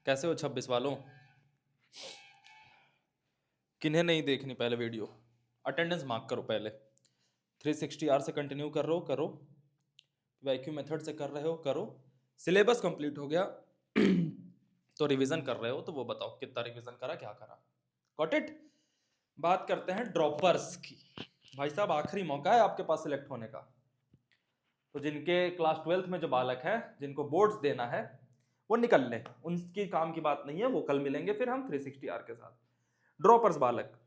कैसे हो 26 वालों? किन्हें नहीं देखनी पहले वीडियो? अटेंडेंस मार्क करो पहले। 360 आर से कंटिन्यू कर रहे हो करो, वाईक्यू मेथड से कर रहे हो करो, सिलेबस कंप्लीट हो गया तो रिवीजन कर रहे हो तो वो बताओ कितना रिवीजन करा, क्या करा। Got it? बात करते हैं ड्रॉपर्स की। भाई साहब आखिरी मौका है आपके पास सिलेक्ट होने का। तो जिनके क्लास 12th में जो बालक है, जिनको बोर्ड्स देना है, वो निकल लें, उनकी काम की बात नहीं है, वो कल मिलेंगे फिर हम 360 आर के साथ। ड्रॉपर्स बालक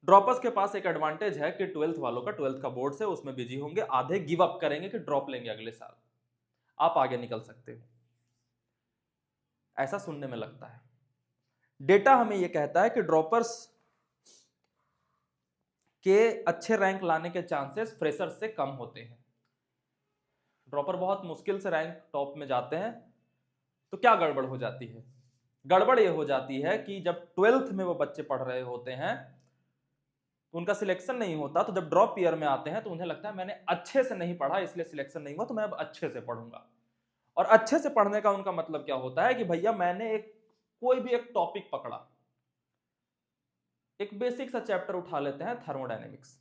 ड्रॉपर्स के पास एक एडवांटेज है कि 12th वालों का 12th का बोर्ड से उसमें बिजी होंगे, आधे गिव अप करेंगे कि ड्रॉप लेंगे अगले साल, आप आगे निकल सकते हो, ऐसा सुनने में लगता है। डेटा हमें यह कहता है कि ड्रॉपर्स के अच्छे रैंक लाने के चांसेस फ्रेशर से कम होते हैं। ड्रॉपर बहुत मुश्किल से रैंक टॉप में जाते हैं, तो क्या गड़बड़ हो जाती है? गड़बड़ यह हो जाती है कि जब 12th में वो बच्चे पढ़ रहे होते हैं तो उनका सिलेक्शन नहीं होता, तो जब ड्रॉप ईयर में आते हैं तो उन्हें लगता है मैंने अच्छे से नहीं पढ़ा इसलिए सिलेक्शन नहीं हुआ, तो मैं अब अच्छे से पढ़ूंगा। और अच्छे से पढ़ने का उनका मतलब क्या होता है कि भैया मैंने कोई भी एक टॉपिक पकड़ा, एक बेसिक सा चैप्टर उठा लेते हैं थर्मोडायनेमिक्स।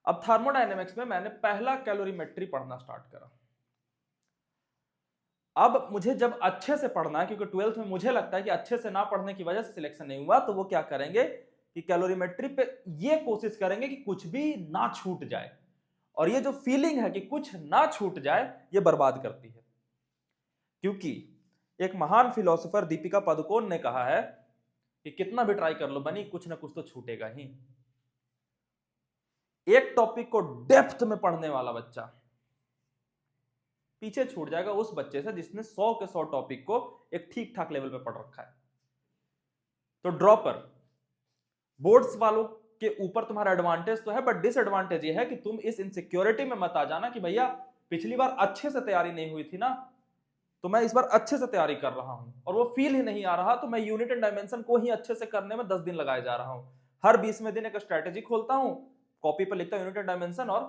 अब थर्मोडायनेमिक्स में मैंने पहला कैलोरीमेट्री पढ़ना स्टार्ट करा। अब मुझे जब अच्छे से पढ़ना है, क्योंकि 12th में मुझे लगता है कि अच्छे से ना पढ़ने की वजह से सिलेक्शन नहीं हुआ, तो वो क्या करेंगे कि कैलोरीमेट्री पे ये कोशिश करेंगे कि कुछ भी ना छूट जाए, और ये जो फीलिंग है कि कुछ ना छूट जाए, ये बर्बाद करती है। क्योंकि एक महान फिलोसोफर दीपिका पादुकोण ने कहा है कि कितना भी ट्राई कर लो बनी, कुछ ना कुछ तो छूटेगा ही। एक टॉपिक को डेप्थ में पढ़ने वाला बच्चा पीछे छूट जाएगा उस बच्चे से जिसने 100 के 100 टॉपिक को एक ठीक ठाक लेवल पे पढ़ रखा है। तो ड्रॉपर बोर्ड्स वालों के ऊपर तुम्हारा एडवांटेज तो है, बट डिसएडवांटेज ये है कि तुम इस इनसिक्योरिटी में मत आ जाना कि भैया पिछली बार अच्छे से तैयारी नहीं हुई थी ना, तो मैं इस बार अच्छे से तैयारी कर रहा हूं और वो फील ही नहीं आ रहा, तो मैं यूनिट एंड डायमेंशन को ही अच्छे से करने में 10 दिन लगाए जा रहा हूं। हर 20वें दिन एक स्ट्रेटेजी खोलता हूं, कॉपी पर लिखता हूं यूनिट एंड डायमेंशन और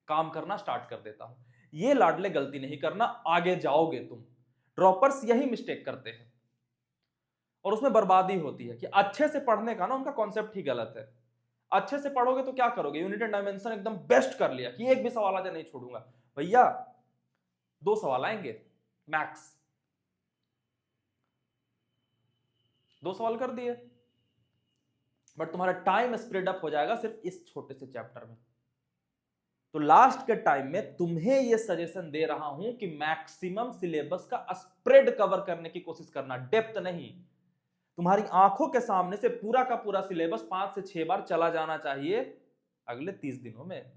काम करना स्टार्ट कर देता हूं। ये लाडले गलती नहीं करना, आगे जाओगे तुम। ड्रॉपर्स यही मिस्टेक करते हैं और उसमें बर्बादी होती है कि अच्छे से पढ़ने का ना उनका कॉन्सेप्ट ही गलत है। अच्छे से पढ़ोगे तो क्या करोगे? यूनिट एंड डायमेंशन एकदम बेस्ट कर लिया कि एक भी सवाल आज नहीं छोड़ूंगा। भैया 2 सवाल आएंगे मैक्स, 2 सवाल कर दिए, बट तुम्हारा टाइम स्प्रेड अप हो जाएगा सिर्फ इस छोटे से चैप्टर में। तो लास्ट के टाइम में तुम्हें यह सजेशन दे रहा हूं कि मैक्सिमम सिलेबस का स्प्रेड कवर करने की कोशिश करना, डेप्थ नहीं। तुम्हारी आंखों के सामने से पूरा का पूरा सिलेबस 5 से 6 बार चला जाना चाहिए अगले 30 दिनों में,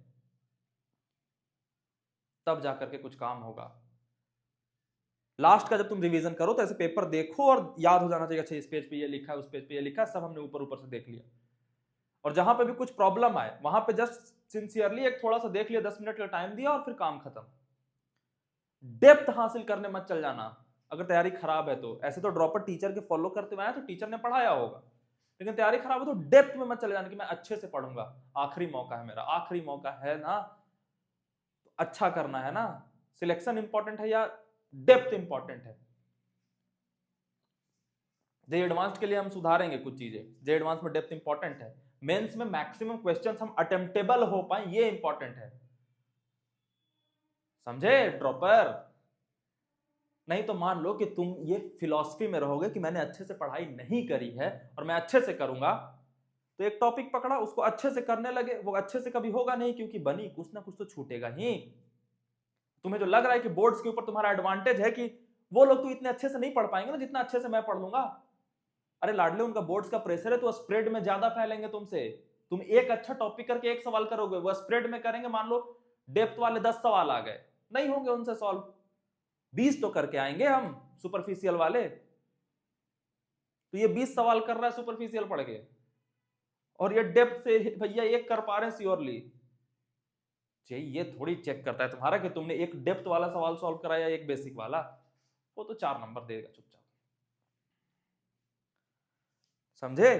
तब जाकर के कुछ काम होगा। लास्ट का जब तुम रिवीजन करो तो ऐसे पेपर देखो और याद हो जाना चाहिए, अच्छा इस पेज पे ये लिखा है, उस पेज पे ये लिखा है, सब हमने ऊपर ऊपर से देख लिया। और जहां पे भी कुछ प्रॉब्लम आए वहां पे जस्ट सिंसियरली एक थोड़ा सा देख लिया, 10 मिनट का टाइम दिया और फिर काम खत्म। डेप्थ हासिल करने मत चल जाना अगर तैयारी खराब है तो। ऐसे तो ड्रॉपर टीचर के फॉलो करते हुए आए तो टीचर ने पढ़ाया होगा, लेकिन तैयारी खराब है तो डेप्थ में मत चले जाना कि मैं अच्छे से पढ़ूंगा, आखिरी मौका है मेरा, आखिरी मौका है ना, तो अच्छा करना है ना। सिलेक्शन इंपॉर्टेंट है या डेप्थ इंपॉर्टेंट है? जे एडवांस के लिए हम सुधारेंगे कुछ चीजें, जे एडवांस में डेप्थ इंपॉर्टेंट है। मेंस में मैक्सिमम क्वेश्चंस हम अटेम्प्टेबल हो पाए, ये इंपॉर्टेंट है, समझे ड्रॉपर? नहीं तो मान लो कि तुम ये फिलॉसफी में रहोगे कि मैंने अच्छे से पढ़ाई नहीं करी है और मैं अच्छे से करूंगा, तो एक टॉपिक पकड़ा उसको अच्छे से करने लगे, वो अच्छे से कभी होगा नहीं, क्योंकि बनी कुछ ना कुछ तो छूटेगा ही। तुम्हें जो लग रहा है कि बोर्ड्स के ऊपर तुम्हारा एडवांटेज है कि वो लोग तो इतने अच्छे से नहीं पढ़ पाएंगे ना जितना अच्छे से मैं पढ़ लूंगा, अरे लाडले उनका बोर्ड्स का प्रेशर है तो स्प्रेड में ज्यादा फैलेंगे तुमसे। तुम एक अच्छा टॉपिक करके एक सवाल करोगे, वो स्प्रेड में करेंगे, मान लो डेप्थ वाले 10 सवाल आ गए, नहीं होंगे उनसे सॉल्व, 20 तो करके आएंगे हम सुपरफिशियल वाले। तो ये 20 सवाल कर रहा है सुपरफिशियल पढ़ के, और ये डेप्थ से भैया एक कर पा रहे हैं श्योरली। ये थोड़ी चेक करता है तुम्हारा कि तुमने एक डेप्थ वाला सवाल सॉल्व कराया एक बेसिक वाला, वो तो 4 नंबर देगा चुपचाप, समझे?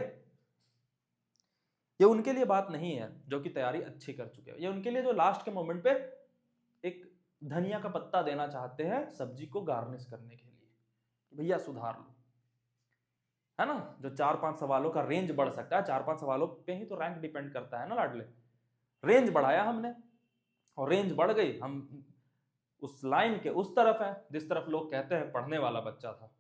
ये उनके लिए बात नहीं है जो कि तैयारी अच्छी कर चुके हैं, ये उनके लिए जो लास्ट के मोमेंट पे एक धनिया का पत्ता देना चाहते हैं सब्जी को गार्निश करने के लिए, भैया सुधार लो, है ना। जो 4-5 सवालों का रेंज बढ़ सकता है, 4-5 सवालों पे ही तो रैंक डिपेंड करता है ना लाडले। रेंज बढ़ाया हमने और रेंज बढ़ गई, हम उस लाइन के उस तरफ है जिस तरफ लोग कहते हैं पढ़ने वाला बच्चा था,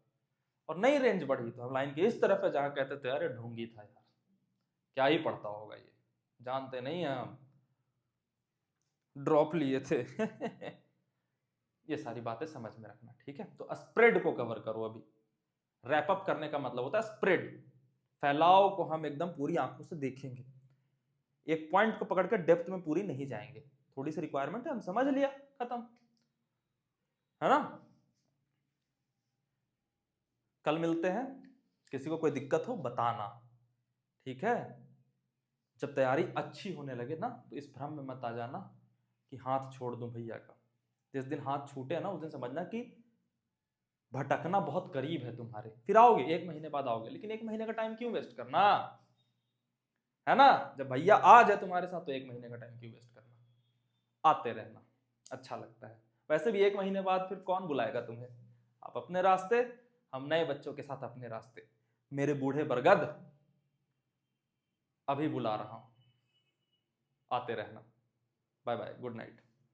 और नई रेंज बढ़ी तो हम लाइन के इस तरफ है जहां कहते थे अरे ढोंगी था यार, क्या ही पढ़ता होगा ये, जानते नहीं है हम, ड्रॉप लिए थे। ये सारी बातें समझ में रखना, ठीक है। तो स्प्रेड को कवर करो अभी। रैप अप करने का मतलब होता है स्प्रेड, फैलाव को हम एकदम पूरी आंखों से देखेंगे, एक पॉइंट को पकड़ कर डेप्थ में पूरी नहीं जाएंगे, थोड़ी सी रिक्वायरमेंट है, हम समझ लिया, खत्म, है ना। कल मिलते हैं, किसी को कोई दिक्कत हो बताना, ठीक है। जब तैयारी अच्छी होने लगे ना तो इस भ्रम में मत आ जाना कि हाथ छोड़ दूं भैया का। जिस दिन हाथ छूटे ना उस दिन समझना कि भटकना बहुत करीब है तुम्हारे, फिर आओगे 1 महीने बाद आओगे, लेकिन 1 महीने का टाइम क्यों वेस्ट करना, है ना। जब भैया आ जाए तुम्हारे साथ तो 1 महीने का टाइम क्यों वेस्ट करना, आते रहना, अच्छा लगता है। वैसे भी 1 महीने बाद फिर कौन बुलाएगा तुम्हें, आप अपने रास्ते, हम नए बच्चों के साथ अपने रास्ते। मेरे बूढ़े बरगद अभी बुला रहा हूं, आते रहना। Bye bye, good night.